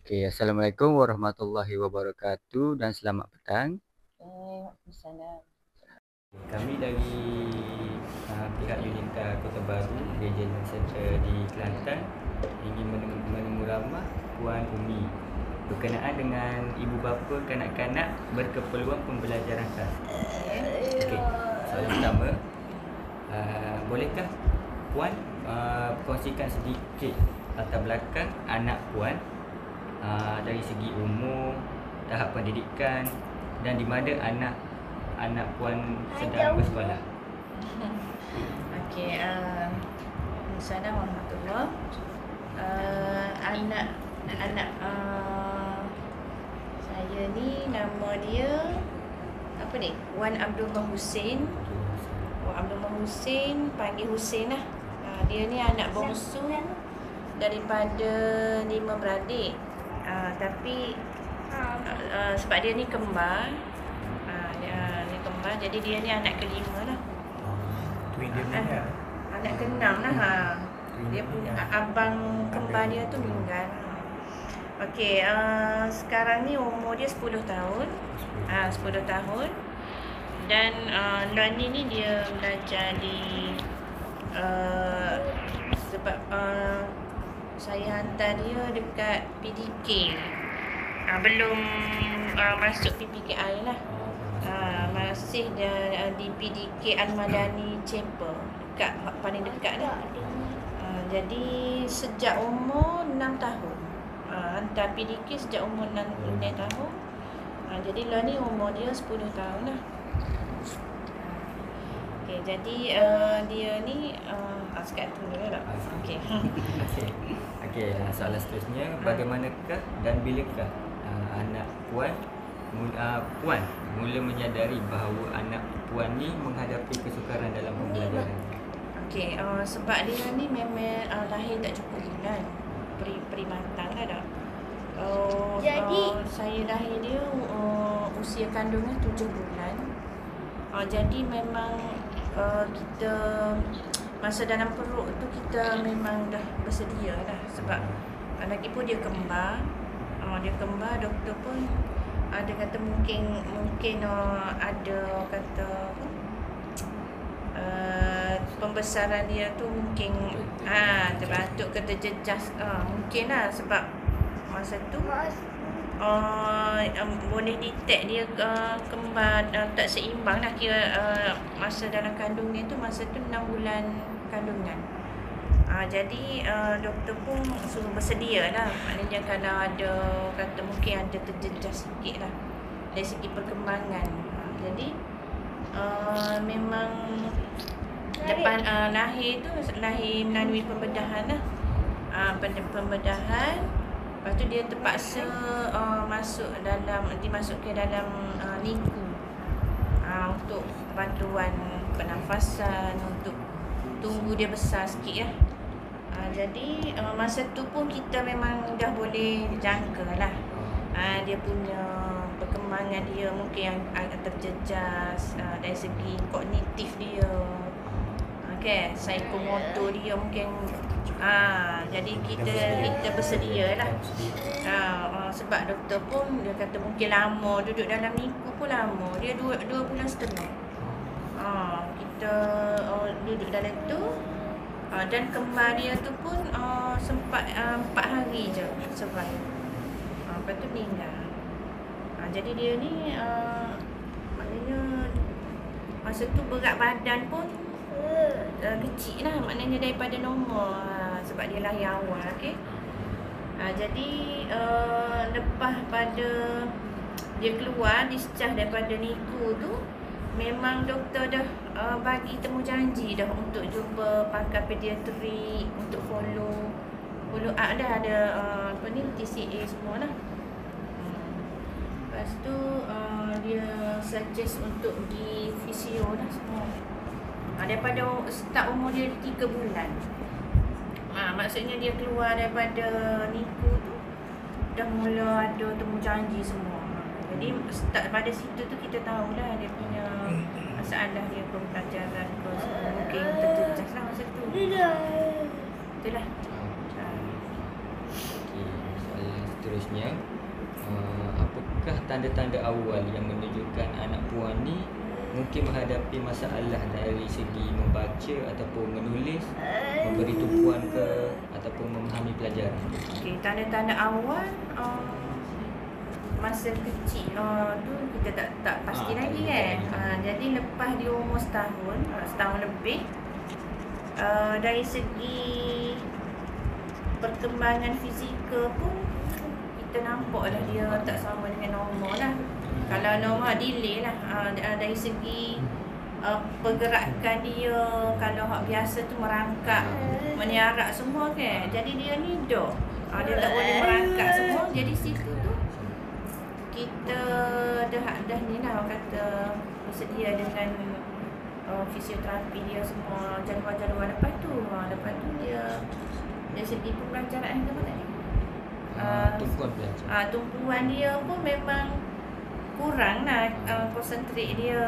Okey, Assalamualaikum warahmatullahi wabarakatuh dan selamat petang. Waalaikumsalam. Kami dari pihak Unita Kota Baru, Regional Center di Kelantan ingin menemu ramah Puan Umi berkenaan dengan ibu bapa kanak-kanak berkeperluan pembelajaran khas. Okey, soalan pertama, bolehkah Puan kongsikan sedikit latar belakang anak Puan dari segi umur, tahap pendidikan dan di mana anak Puan sedang bersekolah? Okey, Assalamualaikum warahmatullahi. Anak saya ni nama dia apa ni? Wan Abdullah Hussein. Wan Abdullah Hussein, panggil Hussein lah. Dia ni anak bongsu daripada 5 beradik. Tapi sebab dia ni kembar, dia kembar, jadi dia ni anak kelima lah. Twin dia meninggal. Anak keenam lah. Dia punya abang kembar dia tu meninggal. Okey, sekarang ni umur dia 10 tahun. 10 tahun. Dan Lani ni dia belajar di sebab saya hantar dia dekat PDK. Belum masuk PPKI lah. Masih di PDK Al-Madani Chapel, dekat paling dekat dah. Jadi sejak umur 6 tahun. Hantar PDK sejak umur 6 tahun. Jadi lah ni umur dia 10 tahun lah. Okay, jadi dia ni sekat tu dulu tak? Okay. Okey, soalan seterusnya, bagaimanakah dan bilakah anak Puan mula menyadari bahawa anak Puan ni menghadapi kesukaran dalam pembelajaran? Okey, sebab dia ni memang lahir tak cukup bulan, primatang lah dah. Jadi saya lahir dia usia kandungan 7 bulan. Jadi memang kita masa dalam perut tu kita memang dah bersedia lah, sebab lagi pun dia kembar. Doktor pun ada kata mungkin ada kata pembesaran dia tu mungkin terbatuk ke terjejas, mungkin lah, sebab masa tu boleh detect dia kembar tak seimbang lah, kira masa dalam kandung dia tu masa tu 6 bulan kandungan. Jadi doktor pun suruh bersedia lah, maknanya kalau ada kata mungkin ada terjejas sikit lah dari segi perkembangan. Jadi memang lepas lahir tu lahir melalui pembedahan lah. Pembedahan, lepas tu dia terpaksa dimasukkan dalam NICU untuk bantuan pernafasan, untuk tunggu dia besar sikit lah. Jadi masa tu pun kita memang dah boleh jangka lah dia punya perkembangan dia mungkin yang agak terjejas dari segi kognitif dia, psikomotor dia mungkin. Jadi kita bersedia lah. Sebab doktor pun dia kata mungkin lama duduk dalam NICU pun lama. Dia 2 bulan setengah. Kita duduk dalam tu. Dan kembar dia tu pun sempat 4 hari je survive. Lepas tu meninggal. Jadi dia ni maknanya masa tu berat badan pun kecil lah, maknanya daripada normal, sebab dia lahir awal. Jadi lepas pada dia keluar discharge daripada NICU tu, memang doktor dah bagi temujanji dah untuk jumpa pakar pediatrik, untuk follow up dah, ada TCA semua lah. Lepas tu dia suggest untuk pergi fisio lah semua. Daripada start umur dia 3 bulan. Maksudnya dia keluar daripada NICU tu dah mula ada temujanji semua. Jadi start pada situ tu kita tahulah dia punya masalah dia pembelajaran ke semua, mungkin terjejas lah masa tu. Itulah. Okey, soalan seterusnya, apakah tanda-tanda awal yang menunjukkan anak puan ni mungkin menghadapi masalah dari segi membaca ataupun menulis, memberi tumpuan ke ataupun memahami pelajaran? Okey, tanda-tanda awal masa kecil tu kita tak pasti lagi kan. Jadi lepas dia umur setahun lebih, dari segi perkembangan fizikal pun kita nampak lah dia tak sama dengan normal lah. Kalau normal delay lah, dari segi pergerakan dia, kalau hak biasa tu merangkak, meniarak semua kan. Jadi dia ni dia tak boleh merangkak semua. Jadi situ tu kita dah ni lah orang kata bersedia dengan fisioterapi dia semua, jadual-jadual. Lepas tu dia dari segi pembelajaran apa tadi? Tumpuan pelajaran. Tumpuan dia pun memang kurang lah, konsentrate dia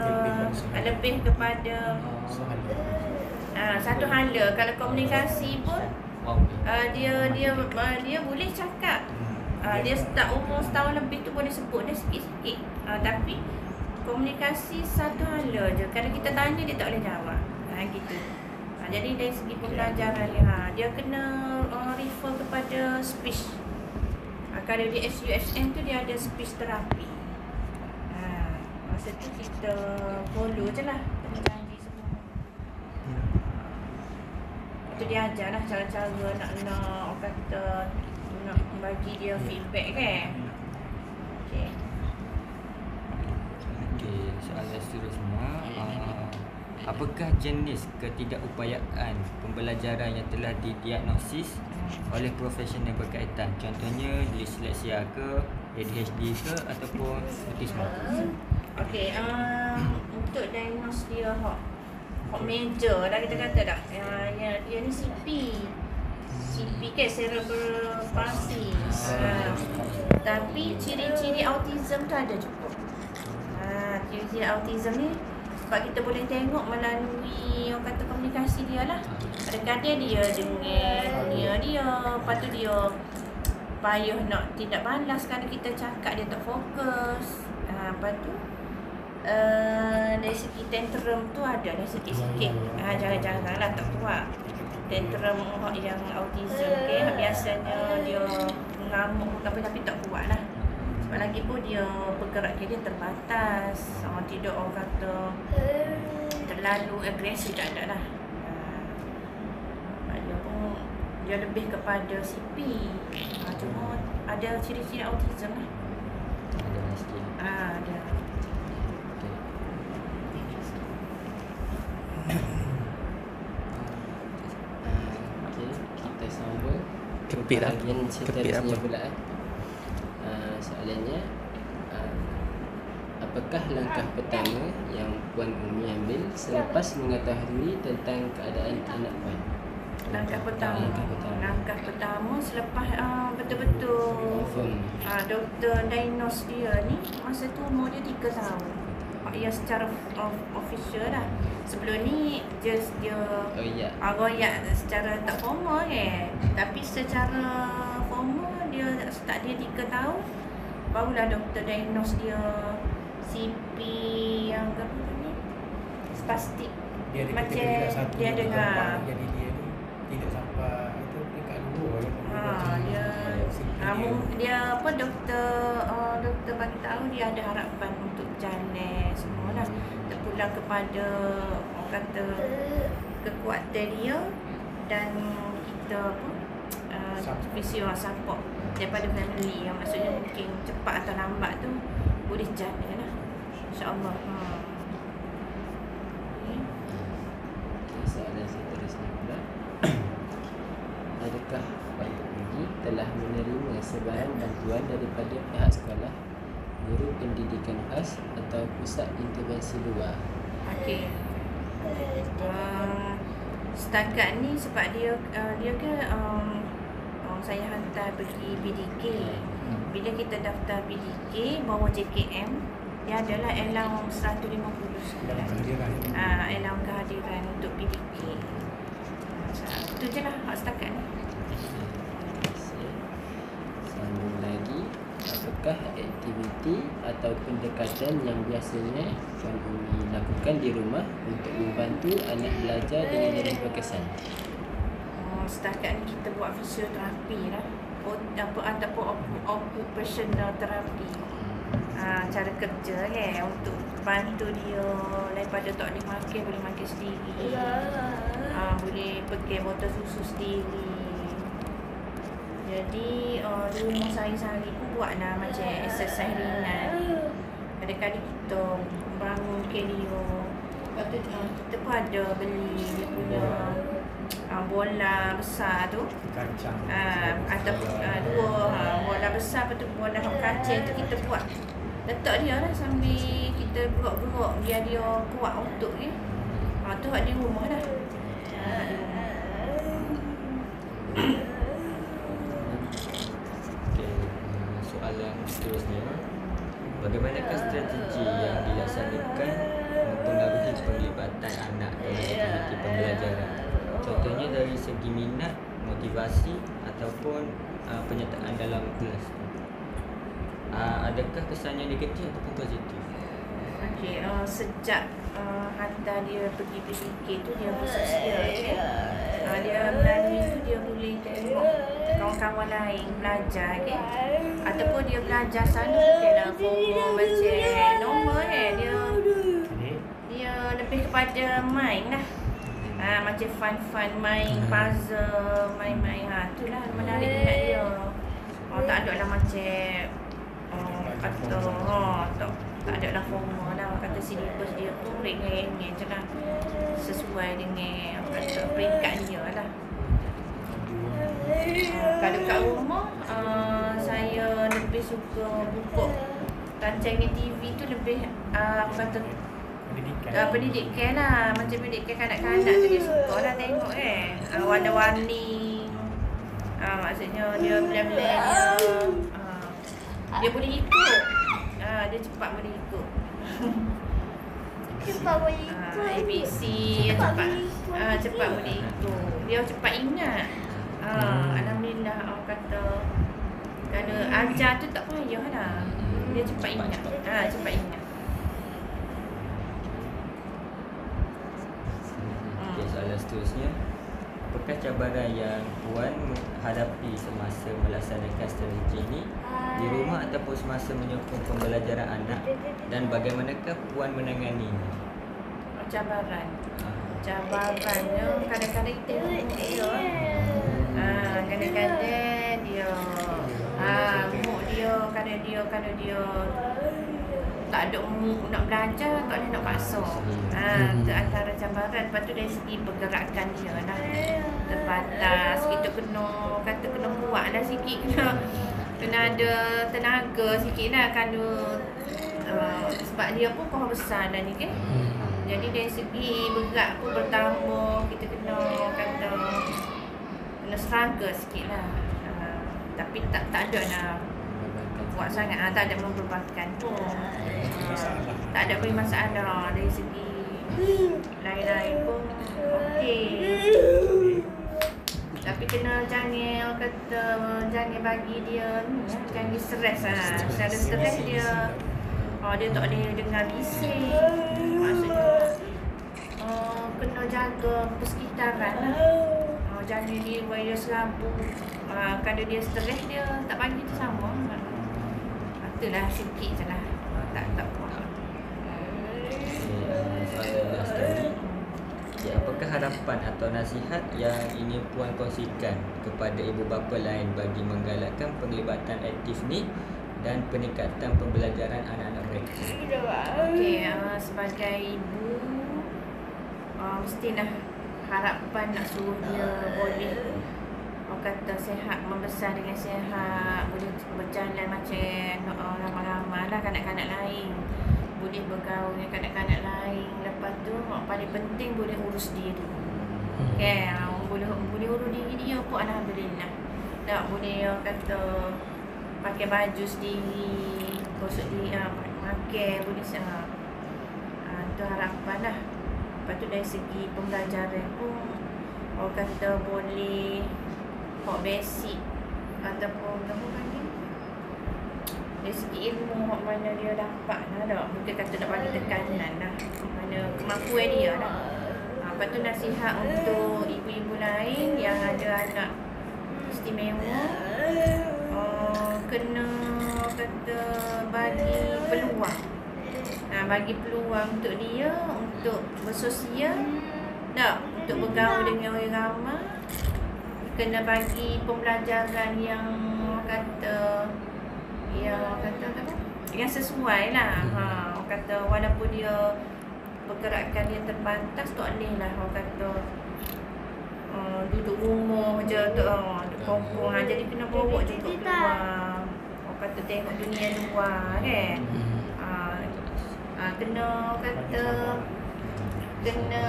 lebih kepada satu hala. Kalau komunikasi pun dia boleh cakap. Dia start umur setahun lebih tu boleh sebut dia sikit-sikit. Tapi komunikasi satu hala je. Kalau kita tanya dia tak boleh jawab. Gitu. Jadi dari segi pembelajaran dia kena refer kepada speech. Kalau di SUSN tu dia ada speech therapy. Masa tu kita follow je lah janji semua. Itu dia ajar lah cara-cara nak orang kata nak bagi dia feedback kan. Okey, soalan seterusnya, apakah jenis ketidakupayaan pembelajaran yang telah didiagnosis oleh profesional berkaitan? Contohnya disleksia ke, ADHD ke ataupun autism? Okey, untuk diagnose dia hak major dah kita kata tak. Dia ni CP kan, cerebral palsy. Tapi ciri-ciri autism tu ada cukup. Ciri-ciri autism ni sebab kita boleh tengok melalui orang kata komunikasi dia lah. Kadang-kadang dia dengar dia, lepas tu dia payah nak tindak balas kalau kita cakap, dia tak fokus. Lepas tu dari segi tantrum tu ada dah sikit-sikit. Jangan-jangan lah tak kuat. Tantrum yang autism ke, biasanya dia mengamuk tapi tak kuat lah. Sebab lagi pun dia pergerakan dia terbatas. Tidak orang kata terlalu agresif, tak ada lah. Dia pun dia lebih kepada CP. Cuma ada ciri-ciri autism lah. Ada sikit. Ada. Kita sambung Kepit apa? bahagian Kepit seterusnya apa? pula. Soalannya, apakah langkah pertama yang Puan Umi ambil selepas mengetahui tentang keadaan anak Puan? Langkah pertama selepas betul-betul doktor diagnose dia ni, masa tu umur dia 3 tahun. Ya, secara official lah. Sebelum ni just dia royak secara tak formal kan. Tapi secara formal dia start dia 3 tahun, barulah doktor diagnose dia CP yang berapa ni? Spastik. Dia ada Macam kategori satu, dia dua, dengar. tiga, empat. Jadi dia ni tidak sampai itu peringkat 2 dia apa doktor bagi tahu dia ada harapan untuk jalan semualah. Terpulang kepada orang kata kekuatan dia dan kita fisio support daripada family, yang maksudnya mungkin cepat atau lambat tu boleh jalan lah, insya-Allah. Soalan seterusnya pula. Adakah Puan Umi telah menerima sebarang bantuan daripada pihak sekolah, guru pendidikan khas atau pusat intervensi luar? Okey. Setakat ni sebab dia ke saya hantar pergi PDK. Bila kita daftar PDK bawa JKM, dia adalah allowance 150 sekolah. Allowance kehadiran untuk PDK. Itu je lah hak setakat ni. Sambung lagi. apakah aktiviti atau pendekatan yang biasanya Puan Umi lakukan di rumah untuk membantu anak belajar dengan lebih berkesan? Setakat ni kita buat fisioterapi lah, ataupun occupational therapy. Cara kerja untuk bantu dia daripada tak boleh makan sendiri, boleh pergi botol susu sendiri. Jadi di rumah saya sehari pun buatlah macam exercise ringan. Kadang-kadang kita bangunkan dia. Lepas tu kita pun ada beli dia punya bola besar tu, Kacang. atau dua bola besar, lepas tu bola kacang tu kita buat, letak dia lah sambil kita gerak-gerak biar dia kuat otot dia. Tu di rumah dah. Okey, soalan seterusnya, bagaimanakah strategi yang dilaksanakan mempengaruhi penglibatan anak dalam aktiviti pembelajaran? Contohnya dari segi minat, motivasi ataupun penyertaan dalam kelas. Adakah kesannya negatif ataupun positif? Okey, sejak hantar dia pergi PDK tu dia bersosial, dia melalui tu dia boleh tengok kawan-kawan lain belajar, ataupun dia belajar sana mungkinlah formal macam normal, dia lebih kepada main lah. Macam fun main puzzle, main-main, itulah menarik minat dia. Tak ada lah macam tak ada lah formal lah. Kata syllabus dia tu ringan-ringan je lah, sesuai dengan peringkat dia lah. Kalau kat rumah, saya lebih suka buka rancangan TV tu lebih pendidikan lah. Macam pendidikan kanak-kanak tu dia suka lah tengok warna-warni. Maksudnya dia plan-plan dia boleh ikut. Dia cepat boleh ikut. ABC cepat boleh ikut. Dia cepat ingat. Alhamdulillah, orang kata kalau ajar tu tak payah lah. Dia cepat ingat. Cepat ingat. Okey, soalan seterusnya, apakah cabaran yang Puan hadapi semasa melaksanakan strategi ini di rumah ataupun semasa menyokong pembelajaran anak, dan bagaimanakah Puan menanganinya? Cabarannya kadang-kadang kita tengok dia. Kadang-kadang dia mood dia, kalau dia tak ada mood nak belajar, tak boleh nak paksa. Itu antara cabaran. Lepas tu dari segi pergerakan dia lah, terbatas. Kita kena buat lah sikit, kena ada tenaga sikit lah. Kalau sebab dia pun pohon besar dah ni kan. Jadi dari segi berat pun bertambah, kita kena struggle sikit lah. Tapi tak ada nak buat sangat, tak ada membebankan pun. Tak ada beri masalah dari segi lain-lain pun okey. Tapi kena jangan bagi dia jangan stres lah. Kalau stres dia tak boleh dengar bising. Maksudnya kena jaga persekitaran lah. Jangan dia buat dia selabu. Kalau dia stres dia tak bagi tu sama. Itulah sikit je lah. Tak kuat. Soalan last kali, apakah harapan atau nasihat yang ingin Puan kongsikan kepada ibu bapa lain bagi menggalakkan penglibatan aktif ni dan peningkatan pembelajaran anak-anak mereka? Okey, sebagai ibu mestilah harapan nak suruh dia boleh kata sihat, membesar dengan sihat, boleh berjalan macam ramai-ramai lah kanak-kanak lain, boleh bergaul dengan kanak-kanak lain. Lepas tu paling penting boleh urus diri. Boleh urus diri dia pun alhamdulillah. Tak boleh kata pakai baju sendiri, gosok diri, makan boleh itu harapan lah. Lepas tu dari segi pembelajaran pun orang kata boleh basic ataupun apa panggil dari segi ilmu hak mana dia dapat lah dah. Bukan kata nak bagi tekanan lah. Mana kemampuan dia lah. Lepas tu nasihat untuk ibu-ibu lain yang ada anak istimewa, kena kata bagi peluang. Bagi peluang untuk dia untuk bersosial, tak, untuk bergaul dengan orang ramai. Kena bagi pembelajaran yang kata yang sesuai lah. Orang kata walaupun dia pergerakan dia terbatas, tak boleh lah orang kata duduk rumah je tu, duduk kompong. Jadi kena bawa juga keluar. Orang kata tengok dunia luar kan. Kena kata kena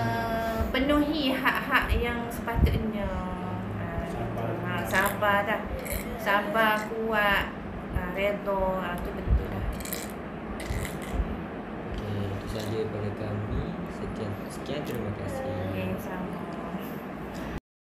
penuhi hak-hak yang sepatutnya. Sabar dah. Sabar, kuat, redha, tu betul dah. Okey, itu saja pada kami. Sekian terima kasih.